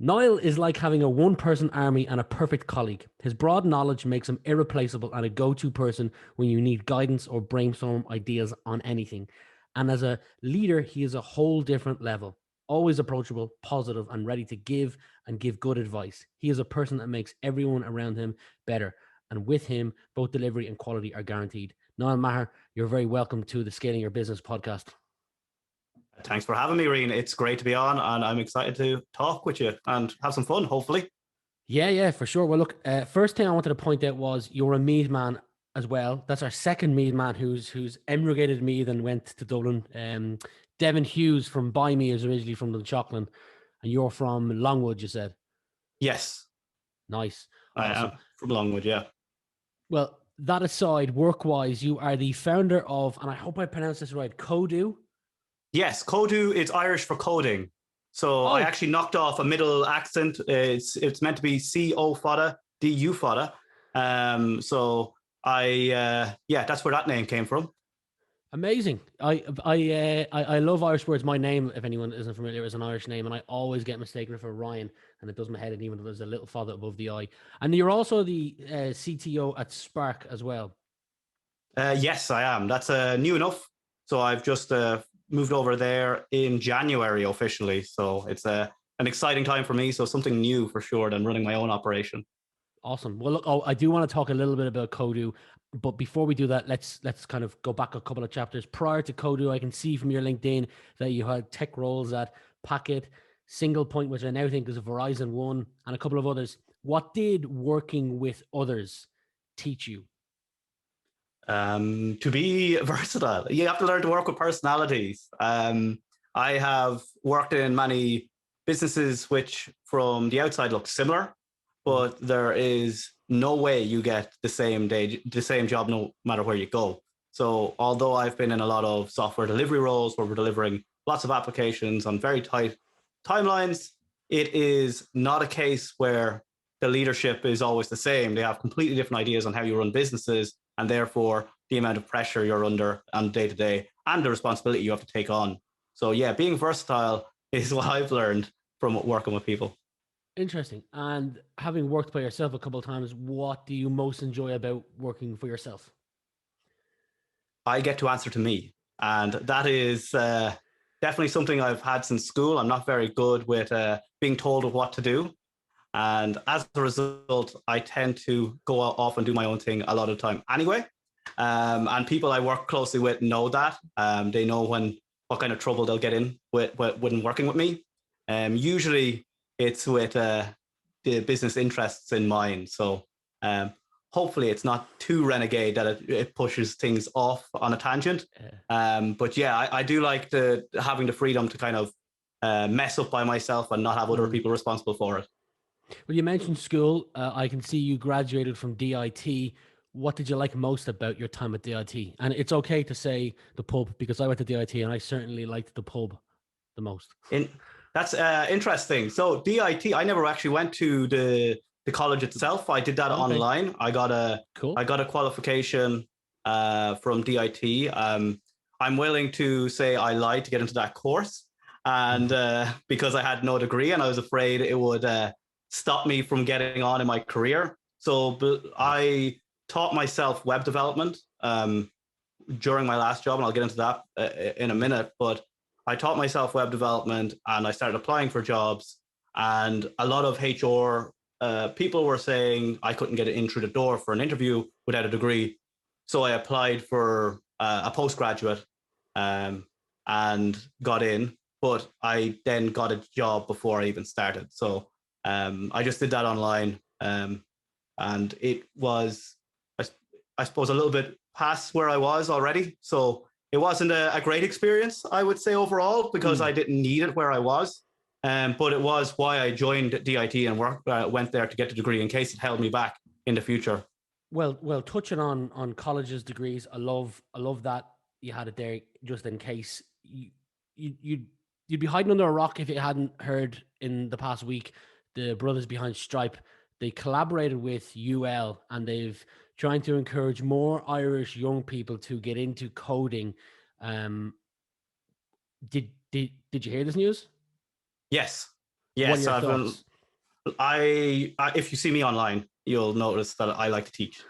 Niall is like having a one-person army and a perfect colleague. His broad knowledge makes him irreplaceable and a go-to person when you need guidance or brainstorm ideas on anything. And as a leader, he is a whole different level. Always approachable, positive, and ready to give good advice. He is a person that makes everyone around him better. And with him, both delivery and quality are guaranteed. Niall Maher, you're very welcome to the Scaling Your Business podcast. Thanks for having me, Rian. It's great to be on, and I'm excited to talk with you and have some fun, hopefully. Yeah, for sure. Well, look, first thing I wanted to point out was you're a Meath man as well. That's our second Meath man who's emigrated Meath and went to Dublin. Devin Hughes from By Me is originally from Dunshaughlin, and you're from Longwood, you said. Yes. Nice. I Awesome. am from Longwood, yeah. Well, that aside, work-wise, you are the founder of, and I hope I pronounced this right, Kodu. Yes, Kodu, it's Irish for coding. So I actually knocked off a middle accent. It's meant to be C-O fodder, D-U fodder. So that's where that name came from. Amazing. I love Irish words. My name, if anyone isn't familiar, is an Irish name, and I always get mistaken for Ryan, and it does my head in, even though there's a little father above the I. And you're also the CTO at Spark as well. Yes, I am. That's new enough. So I've just moved over there in January officially. So it's an exciting time for me. So something new for sure than running my own operation. Awesome. Well, look, I do want to talk a little bit about Kodu, but before we do that, let's kind of go back a couple of chapters. Prior to Kodu, I can see from your LinkedIn that you had tech roles at Packet, Single Point, which I now think is a Verizon One, and a couple of others. What did working with others teach you? To be versatile, you have to learn to work with personalities. I have worked in many businesses which from the outside look similar, but there is no way you get the same job no matter where you go. So although I've been in a lot of software delivery roles where we're delivering lots of applications on very tight timelines, it is not a case where the leadership is always the same. They have completely different ideas on how you run businesses, and therefore the amount of pressure you're under on day to day and the responsibility you have to take on. So yeah, being versatile is what I've learned from working with people. Interesting. And having worked by yourself a couple of times, what do you most enjoy about working for yourself? I get to answer to me. And that is definitely something I've had since school. I'm not very good with being told of what to do. And as a result, I tend to go off and do my own thing a lot of the time anyway. And people I work closely with know that. They know what kind of trouble they'll get in when working with me. Usually it's with the business interests in mind. So hopefully it's not too renegade that it pushes things off on a tangent. But yeah, I do like having the freedom to kind of mess up by myself and not have other people responsible for it. Well, you mentioned school. I can see you graduated from DIT. What did you like most about your time at DIT? And it's okay to say the pub because I went to DIT and I certainly liked the pub the most. That's interesting. So DIT, I never actually went to the college itself. I did that online. I got a qualification from DIT. I'm willing to say I lied to get into that course, and because I had no degree and I was afraid it would stop me from getting on in my career. So I taught myself web development during my last job, and I'll get into that in a minute. But I taught myself web development and I started applying for jobs, and a lot of HR people were saying I couldn't get it in through the door for an interview without a degree. So I applied for a postgraduate and got in, but I then got a job before I even started. So I just did that online, and it was, I suppose, a little bit past where I was already. So it wasn't a great experience, I would say, overall, because I didn't need it where I was. But it was why I joined DIT and went there to get the degree in case it held me back in the future. Well, touching on colleges, degrees, I love that you had it there just in case. You'd be hiding under a rock if you hadn't heard in the past week the brothers behind Stripe. They collaborated with UL and they've trying to encourage more Irish young people to get into coding. Did you hear this news? Yes. What are Yes. your thoughts? if you see me online, you'll notice that I like to teach.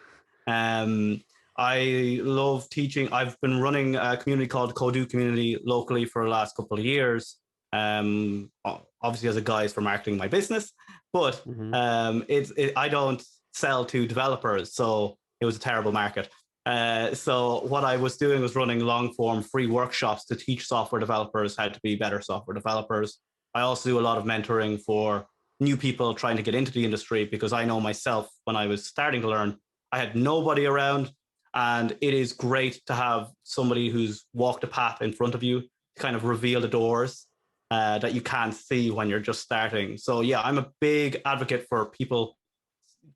I love teaching. I've been running a community called Kodu Community locally for the last couple of years. Obviously, as a guise for marketing my business, but I don't sell to developers, so it was a terrible market. So what I was doing was running long form free workshops to teach software developers how to be better software developers. I also do a lot of mentoring for new people trying to get into the industry, because I know myself, when I was starting to learn, I had nobody around. And it is great to have somebody who's walked a path in front of you to kind of reveal the doors that you can't see when you're just starting. So yeah, I'm a big advocate for people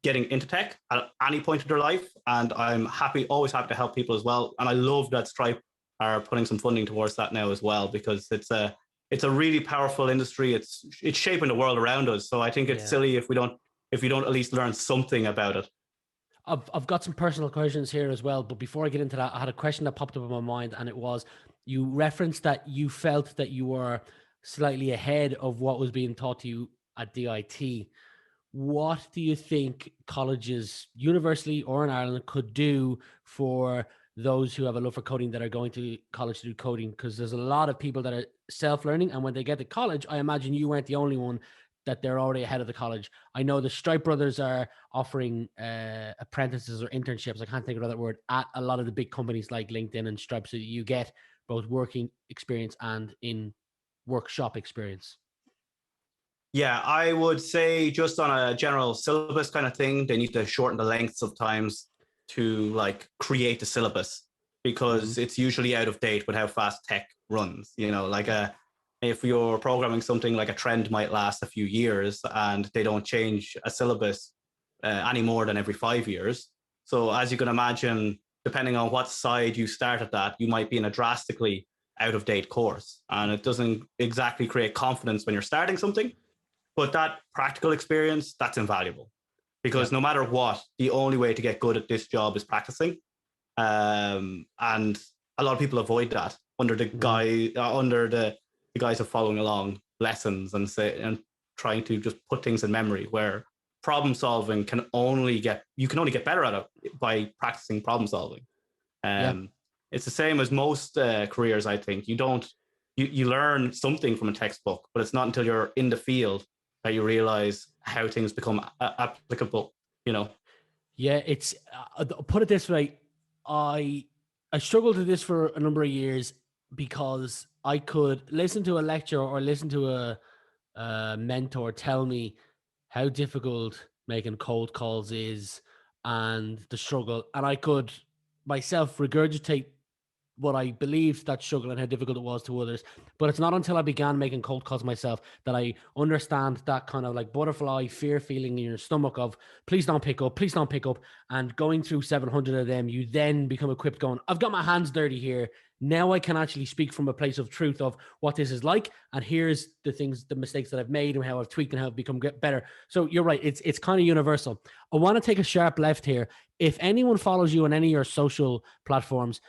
getting into tech at any point in their life, and I'm always happy to help people as well. And I love that Stripe are putting some funding towards that now as well, because it's a really powerful industry. It's shaping the world around us. So I think it's silly if we don't at least learn something about it. I've got some personal questions here as well, but before I get into that, I had a question that popped up in my mind, and it was, you referenced that you felt that you were slightly ahead of what was being taught to you at DIT. What do you think colleges, universally or in Ireland, could do for those who have a love for coding that are going to college to do coding? Because there's a lot of people that are self-learning, and when they get to college, I imagine you weren't the only one, that they're already ahead of the college. I know the Stripe brothers are offering apprentices or internships, I can't think of that word, at a lot of the big companies like LinkedIn and Stripe, so that you get both working experience and in workshop experience. Yeah, I would say, just on a general syllabus kind of thing, they need to shorten the lengths of times to like create a syllabus, because it's usually out of date with how fast tech runs. Like if you're programming something, like a trend might last a few years, and they don't change a syllabus any more than every 5 years. So as you can imagine, depending on what side you start at that, you might be in a drastically out of date course, and it doesn't exactly create confidence when you're starting something. But that practical experience, that's invaluable, because no matter what, the only way to get good at this job is practicing. And a lot of people avoid that under the guise of following along lessons and trying to just put things in memory, where problem solving you can only get better at it by practicing problem solving. It's the same as most careers. I think you learn something from a textbook, but it's not until you're in the field that you realize how things become applicable. Yeah, it's put it this way, I struggled with this for a number of years, because I could listen to a lecture or listen to a mentor tell me how difficult making cold calls is and the struggle, and I could myself regurgitate what I believed that struggle and how difficult it was to others. But it's not until I began making cold calls myself that I understand that kind of like butterfly fear feeling in your stomach of please don't pick up. And going through 700 of them, you then become equipped going, I've got my hands dirty here. Now I can actually speak from a place of truth of what this is like. And here's the mistakes that I've made and how I've tweaked and how I've become better. So you're right. It's kind of universal. I want to take a sharp left here. If anyone follows you on any of your social platforms,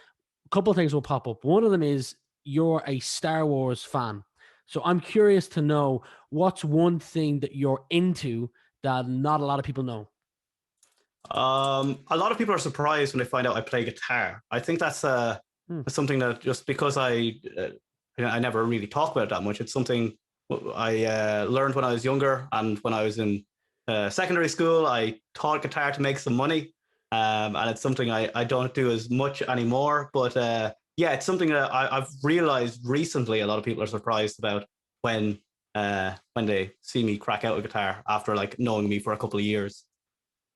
a couple of things will pop up. One of them is you're a Star Wars fan. So I'm curious to know, what's one thing that you're into that not a lot of people know? A lot of people are surprised when they find out I play guitar. I think that's something that, just because I never really talk about it that much, it's something I learned when I was younger, and when I was in secondary school, I taught guitar to make some money. And it's something I don't do as much anymore. But it's something that I've realized recently a lot of people are surprised about when they see me crack out a guitar after like knowing me for a couple of years.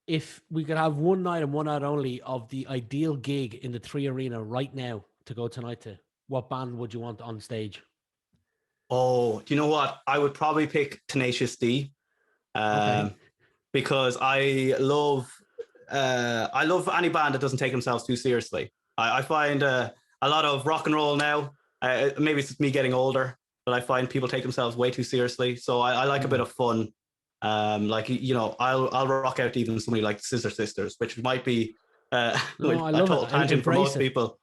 If we could have one night and one night only of the ideal gig in the 3 Arena right now to go tonight to, what band would you want on stage? Oh, do you know what? I would probably pick Tenacious D, because I love any band that doesn't take themselves too seriously. I find a lot of rock and roll now, maybe it's me getting older, but I find people take themselves way too seriously. So I like a bit of fun. I'll rock out to even somebody like Scissor Sisters, which might be a total tangent for most people.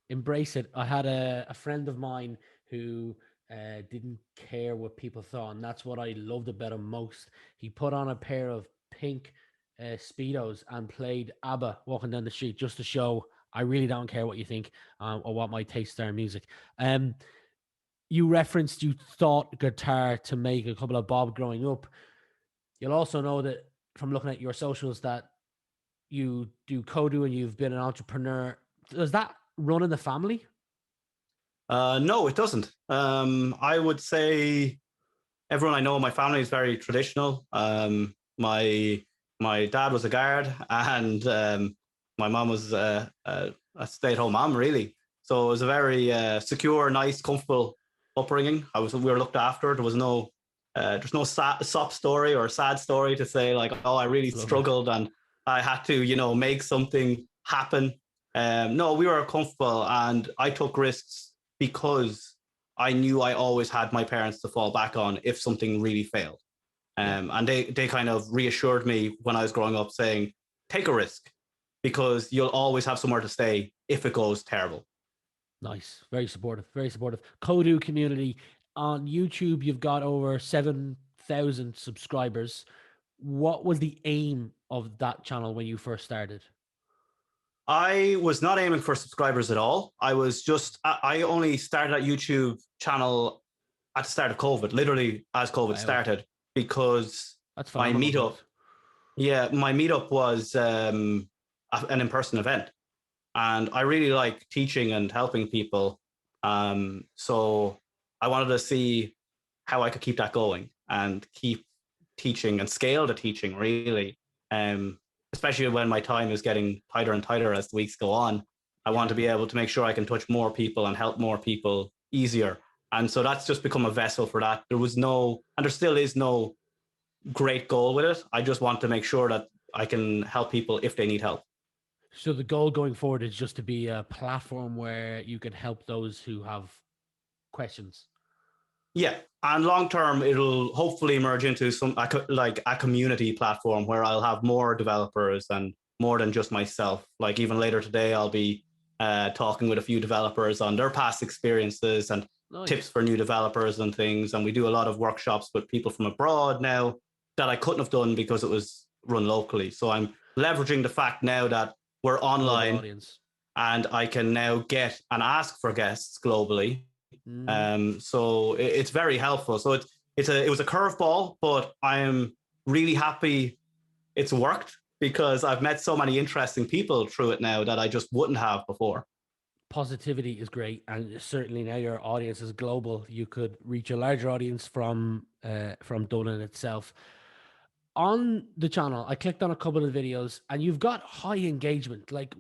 Embrace it. I had a friend of mine who didn't care what people thought, and that's what I loved about him most. He put on a pair of pink speedos and played ABBA walking down the street just to show I really don't care what you think or what my tastes are in music. You referenced you thought guitar to make a couple of bob growing up. You'll also know that from looking at your socials that you do Kodu and you've been an entrepreneur. Does that run in the family? No, it doesn't. I would say everyone I know in my family is very traditional. My dad was a guard, and my mom was a stay-at-home mom, really. So it was a very secure, nice, comfortable upbringing. We were looked after. There's no sob story or sad story to say like, oh, I really struggled and I had to, make something happen. No, we were comfortable, and I took risks because I knew I always had my parents to fall back on if something really failed. And they kind of reassured me when I was growing up, saying, take a risk because you'll always have somewhere to stay if it goes terrible. Nice. Very supportive. Very supportive. Kodu community. On YouTube, you've got over 7,000 subscribers. What was the aim of that channel when you first started? I was not aiming for subscribers at all. I only started that YouTube channel at the start of COVID, literally as COVID started, because my meetup, my meetup was an in-person event, and I really like teaching and helping people. So I wanted to see how I could keep that going and keep teaching and scale the teaching, really. Especially when my time is getting tighter and tighter as the weeks go on. I want to be able to make sure I can touch more people and help more people easier. And so that's just become a vessel for that. There was no, and there still is no great goal with it. I just want to make sure that I can help people if they need help. So the goal going forward is just to be a platform where you can help those who have questions. Yeah, and long term, it'll hopefully merge into like a community platform where I'll have more developers and more than just myself. Like even later today, I'll be talking with a few developers on their past experiences and tips for new developers and things. And we do a lot of workshops with people from abroad now that I couldn't have done because it was run locally. So I'm leveraging the fact now that we're online and I can now get and ask for guests globally. So it's very helpful. So it was a curveball, but I am really happy it's worked because I've met so many interesting people through it now that I just wouldn't have before. Positivity is great, and certainly now your audience is global. You could reach a larger audience from Dublin itself. On the channel, I clicked on a couple of videos, and you've got high engagement. Like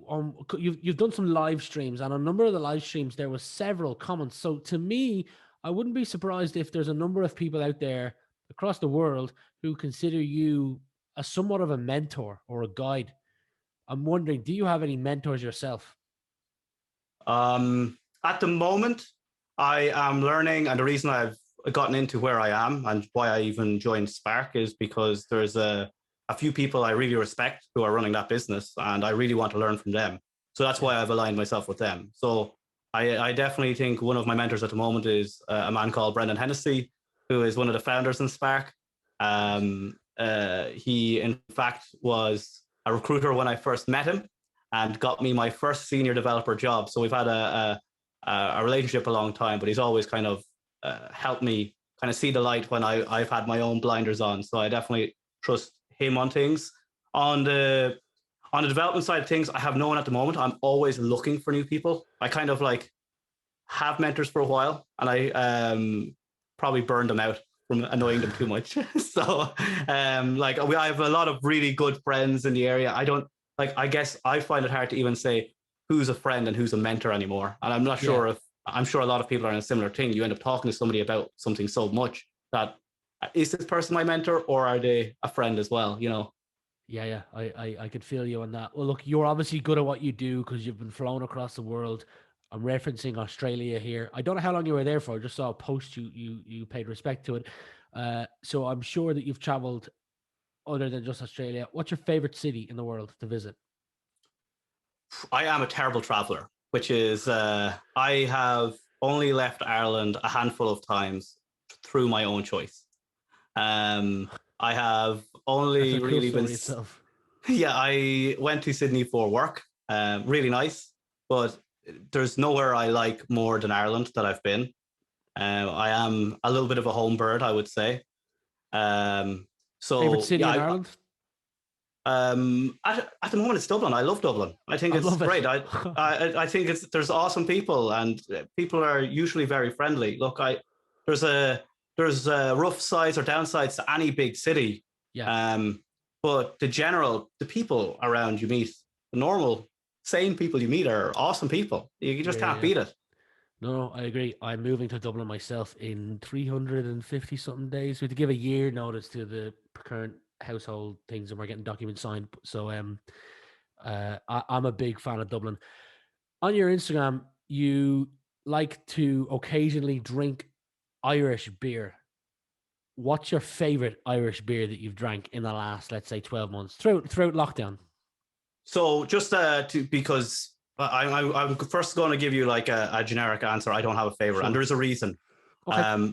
you've done some live streams, and on a number of the live streams, there was several comments. So to me, I wouldn't be surprised if there's a number of people out there across the world who consider you as somewhat of a mentor or a guide. I'm wondering, do you have any mentors yourself? At the moment, I am learning, and the reason I've gotten into where I am and why I even joined Spark is because there's a few people I really respect who are running that business, and I really want to learn from them. So that's why I've aligned myself with them. So I definitely think one of my mentors at the moment is a man called Brendan Hennessy, who is one of the founders in Spark. He, in fact, was a recruiter when I first met him and got me my first senior developer job. So we've had a relationship a long time, but he's always kind of helped me kind of see the light when I've had my own blinders on. So I definitely trust him on things. On the development side of things, I have no one at the moment. I'm always looking for new people. I kind of like have mentors for a while, and I probably burned them out from annoying them too much. So I have a lot of really good friends in the area. I guess I find it hard to even say who's a friend and who's a mentor anymore. And I'm not sure I'm sure a lot of people are in a similar thing. You end up talking to somebody about something so much that is this person my mentor or are they a friend as well? Yeah, I could feel you on that. Well, look, you're obviously good at what you do because you've been flown across the world. I'm referencing Australia here. I don't know how long you were there for. I just saw a post you paid respect to it. So I'm sure that you've traveled other than just Australia. What's your favorite city in the world to visit? I am a terrible traveler, which is I have only left Ireland a handful of times through my own choice. I have That's only a cool really been, story itself. yeah, I went to Sydney for work, really nice, but there's nowhere I like more than Ireland that I've been. I am a little bit of a home bird, I would say. Um, Favorite so city in yeah, Ireland? at the moment it's Dublin. I love Dublin. I think I it's love it. great. I think there's awesome people, and people are usually very friendly. Look, there's a there's rough sides or downsides to any big city, Yeah. um, but the people around you meet, the normal, sane people you meet are awesome people. You just Yeah, can't yeah. beat it. No, I agree. I'm moving to Dublin myself in 350 something days. We have to give a year notice to the current household things, and we're getting documents signed. So, I'm a big fan of Dublin. On your Instagram, you like to occasionally drink Irish beer. What's your favorite Irish beer that you've drank in the last, let's say, 12 months throughout lockdown? So just because I'm first going to give you like a generic answer. I don't have a favorite, and Sure. there's a reason. Okay.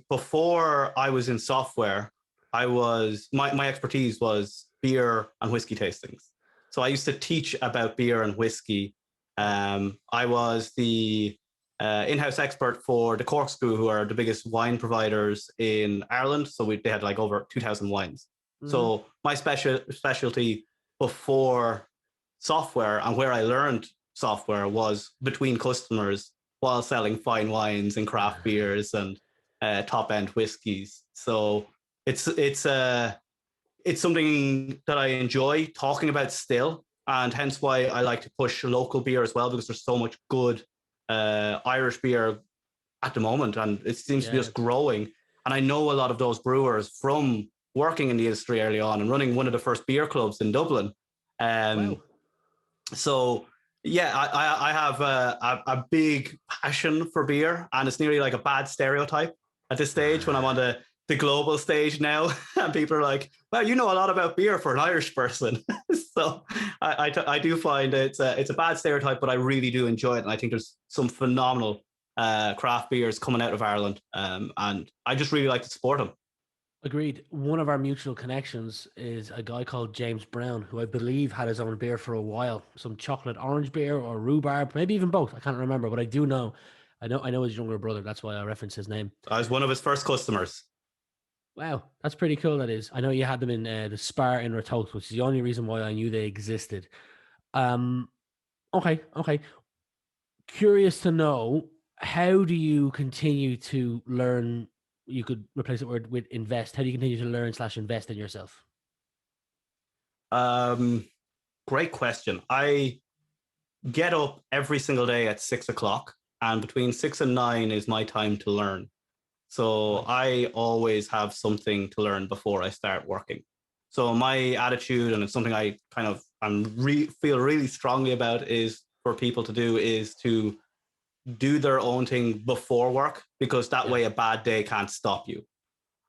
Before I was in software, my expertise was beer and whiskey tastings. So I used to teach about beer and whiskey. Wow. I was the in-house expert for the Corkscrew, who are the biggest wine providers in Ireland. So they had like over 2,000 wines. Mm-hmm. So my specialty before software and where I learned software was between customers while selling fine wines and craft beers and top end whiskeys. So it's it's uh it's something that I enjoy talking about still, and hence why I like to push local beer as well, because there's so much good Irish beer at the moment, and it seems to be Yeah. just growing. And I know a lot of those brewers from working in the industry early on and running one of the first beer clubs in Dublin. Um, Wow. so yeah, I have a big passion for beer, and it's nearly like a bad stereotype at this stage when I'm on the global stage now, and people are like, "Wow, you know a lot about beer for an Irish person." So I do find it's a bad stereotype, but I really do enjoy it, and I think there's some phenomenal craft beers coming out of Ireland, and I just really like to support them. Agreed. One of our mutual connections is a guy called James Brown, who I believe had his own beer for a while, some chocolate orange beer or rhubarb, maybe even both. I can't remember, but I do know. I know his younger brother. That's why I reference his name. I was one of his first customers. Wow, that's pretty cool. That is. I know you had them in the Spar in Ratoath, which is the only reason why I knew they existed. Um. Okay. Okay. Curious to know, how do you continue to learn? You could replace the word with invest. How do you continue to learn slash invest in yourself? Um, Great question. I get up every single day at 6 o'clock, and between 6 and 9 is my time to learn. So Nice. I always have something to learn before I start working. So my attitude, and it's something I kind of feel really strongly about, is for people to do is to do their own thing before work, because that Yeah. way a bad day can't stop you.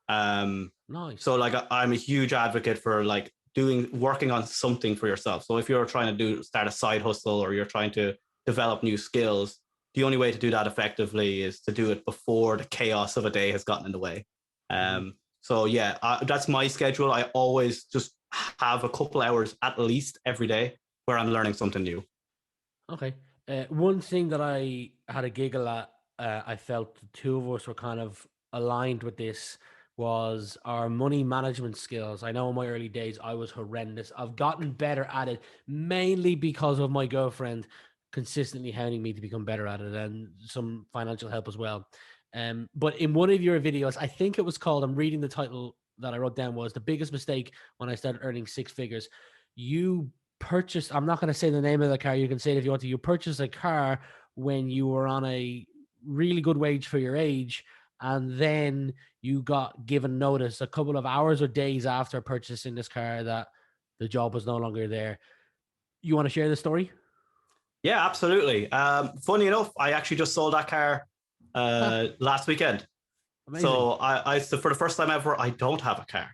Um, Nice. so like I'm a huge advocate for like working on something for yourself. So if you're trying to start a side hustle, or you're trying to develop new skills, the only way to do that effectively is to do it before the chaos of a day has gotten in the way. Mhm. So yeah, that's my schedule. I always just have a couple hours at least every day where I'm learning something new. Okay. One thing that I had a giggle at, I felt the two of us were kind of aligned with this, was our money management skills. I know in my early days I was horrendous. I've gotten better at it, mainly because of my girlfriend consistently hounding me to become better at it, and some financial help as well. But in one of your videos, I think it was called, I'm reading the title that I wrote down, was "The Biggest Mistake When I Started Earning Six Figures." You purchased, I'm not going to say the name of the car, you can say it if you want to, you purchased a car when you were on a really good wage for your age, and then you got given notice a couple of hours or days after purchasing this car that the job was no longer there. You want to share the story? Yeah, absolutely. Funny enough, I actually just sold that car Huh, last weekend. amazing. So so for the first time ever, I don't have a car.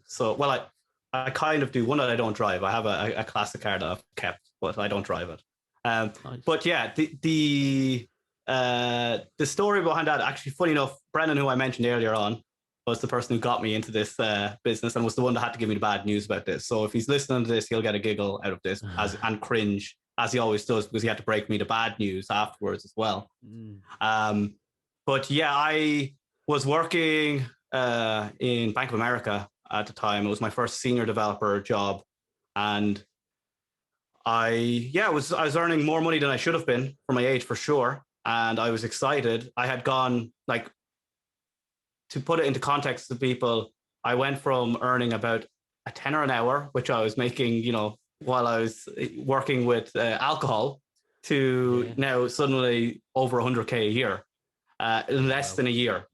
So well, I kind of do. One that I don't drive. I have a classic car that I've kept, but I don't drive it. Nice. But yeah, the the story behind that, actually, funny enough, Brennan, who I mentioned earlier on, was the person who got me into this business and was the one that had to give me the bad news about this. So if he's listening to this, he'll get a giggle out of this and cringe, as he always does, because he had to break me the bad news afterwards as well. But yeah, I was working in Bank of America at the time. It was my first senior developer job. And I was earning more money than I should have been for my age, for sure. And I was excited. I had gone, like, to put it into context to people, I went from earning about a tenner an hour, which I was making, you know, while I was working with alcohol, to now suddenly over 100K a year in less than a year,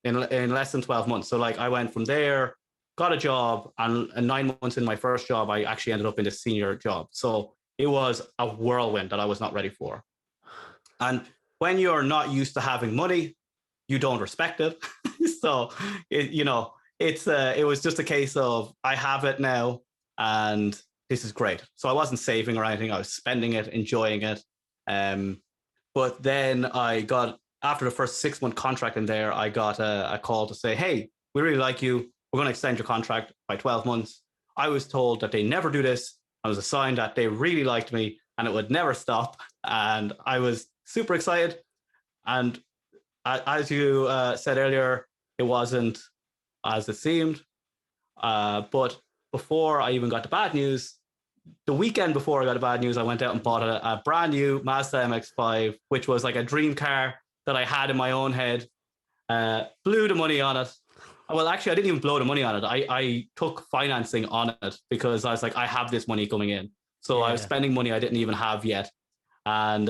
in less than 12 months. So like I went from there, got a job, and 9 months in my first job, I actually ended up in a senior job. So it was a whirlwind that I was not ready for. And when you're not used to having money, you don't respect it. So, it was just a case of, I have it now and this is great. So I wasn't saving or anything. I was spending it, enjoying it. But then after the first 6-month contract in there, I got a call to say, hey, we really like you. We're going to extend your contract by 12 months. I was told that they never do this. I was assigned that they really liked me and it would never stop. And I was super excited. And as you said earlier, it wasn't as it seemed. But before I even got the bad news, the weekend before I got the bad news, I went out and bought a brand new Mazda MX-5, which was like a dream car that I had in my own head. Blew the money on it. Well, actually, I didn't even blow the money on it. I took financing on it because I was like, I have this money coming in. So I was spending money I didn't even have yet. And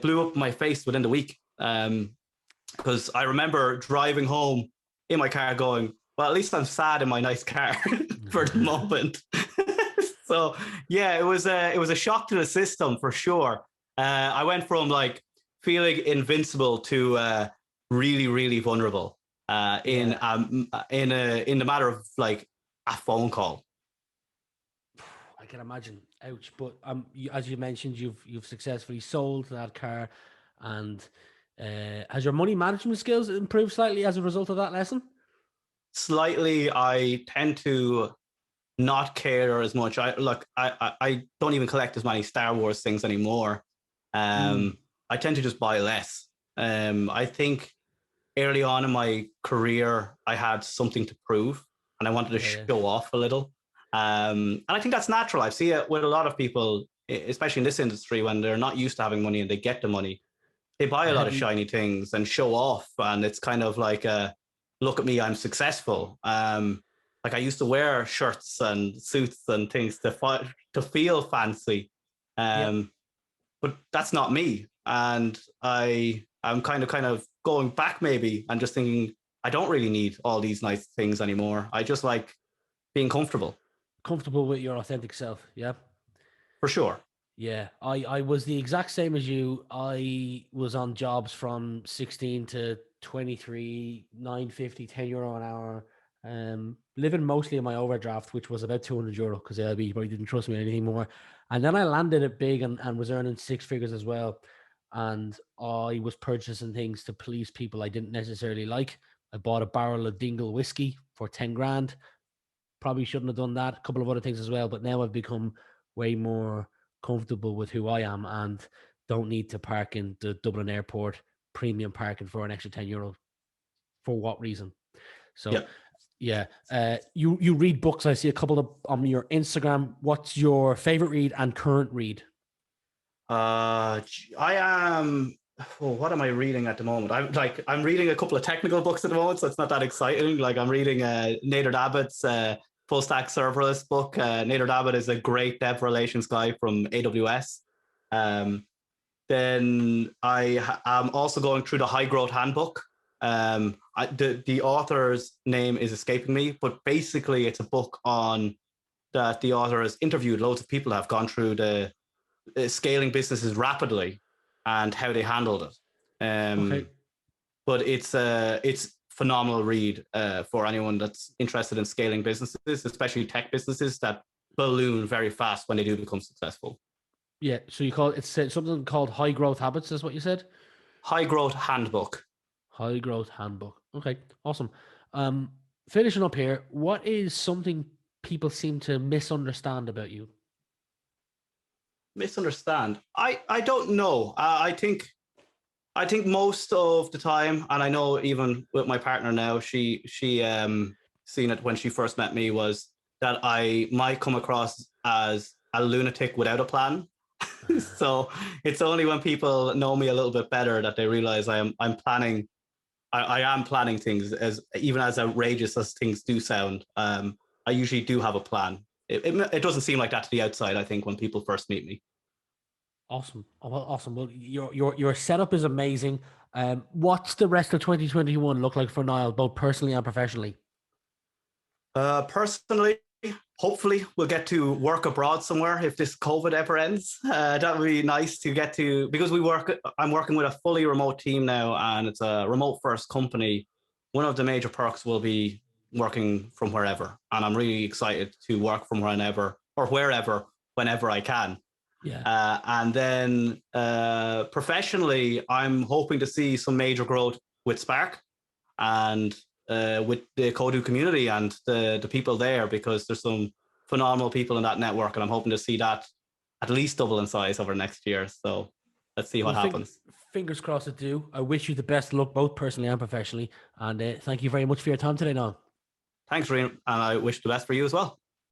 blew up my face within the week. Because I remember driving home in my car going, well, at least I'm sad in my nice car for the moment. So yeah, it was a shock to the system for sure. I went from like feeling invincible to really, really vulnerable in the matter of like a phone call. I can imagine. Ouch! But as you mentioned, you've successfully sold that car, and has your money management skills improved slightly as a result of that lesson? Slightly. I tend to not care as much. I don't even collect as many Star Wars things anymore. I tend to just buy less. I think early on in my career, I had something to prove and I wanted to show off a little. And I think that's natural. I see it with a lot of people, especially in this industry, when they're not used to having money and they get the money, they buy a lot of shiny things and show off. And it's kind of like, look at me, I'm successful. Like I used to wear shirts and suits and things to feel fancy. But that's not me. And I'm kind of going back maybe and just thinking, I don't really need all these nice things anymore. I just like being comfortable. Comfortable with your authentic self. Yeah. For sure. Yeah. I was the exact same as you. I was on jobs from 16 to 23, 9.50, €10 an hour. Living mostly in my overdraft, which was about €200 because LB probably didn't trust me anything more. And then I landed it big and was earning 6 figures as well. And I was purchasing things to please people I didn't necessarily like. I bought a barrel of Dingle whiskey for 10 grand. Probably shouldn't have done that. A couple of other things as well. But now I've become way more comfortable with who I am and don't need to park in the Dublin airport premium parking for an extra €10. For what reason? So yeah. You read books. I see a couple of on your Instagram. What's your favorite read and current read? I am. What am I reading at the moment? I'm reading a couple of technical books at the moment, so it's not that exciting. Like I'm reading Nader Abbott's Full Stack Serverless book. Nader Abbott is a great dev relations guy from AWS. Then I am also going through the High Growth Handbook. The author's name is escaping me, but basically it's a book on that the author has interviewed loads of people that have gone through the scaling businesses rapidly and how they handled it. But it's phenomenal read for anyone that's interested in scaling businesses, especially tech businesses that balloon very fast when they do become successful. Yeah. So you call it, it's something called High Growth Habits, is what you said? High Growth Handbook. High Growth Handbook. Okay, awesome. Finishing up here, what is something people seem to misunderstand about you? Misunderstand? I don't know. I think most of the time, and I know even with my partner now, she seen it when she first met me, was that I might come across as a lunatic without a plan. So it's only when people know me a little bit better that they realize I'm planning. I am planning things, as even as outrageous as things do sound. I usually do have a plan. It doesn't seem like that to the outside, I think, when people first meet me. Awesome. Oh, well, awesome. Well, your setup is amazing. What's the rest of 2021 look like for Niall, both personally and professionally? Personally, hopefully we'll get to work abroad somewhere if this COVID ever ends. That would be nice to get to, because I'm working with a fully remote team now, and it's a remote first company. One of the major perks will be working from wherever, and I'm really excited to work from whenever or wherever, whenever I can. Yeah. And then professionally, I'm hoping to see some major growth with Spark and with the Kodu community and the people there, because there's some phenomenal people in that network, and I'm hoping to see that at least double in size over next year. So let's see what happens. Fingers crossed it do. I wish you the best luck, both personally and professionally. And thank you very much for your time today, Noel. Thanks, Rian, and I wish the best for you as well.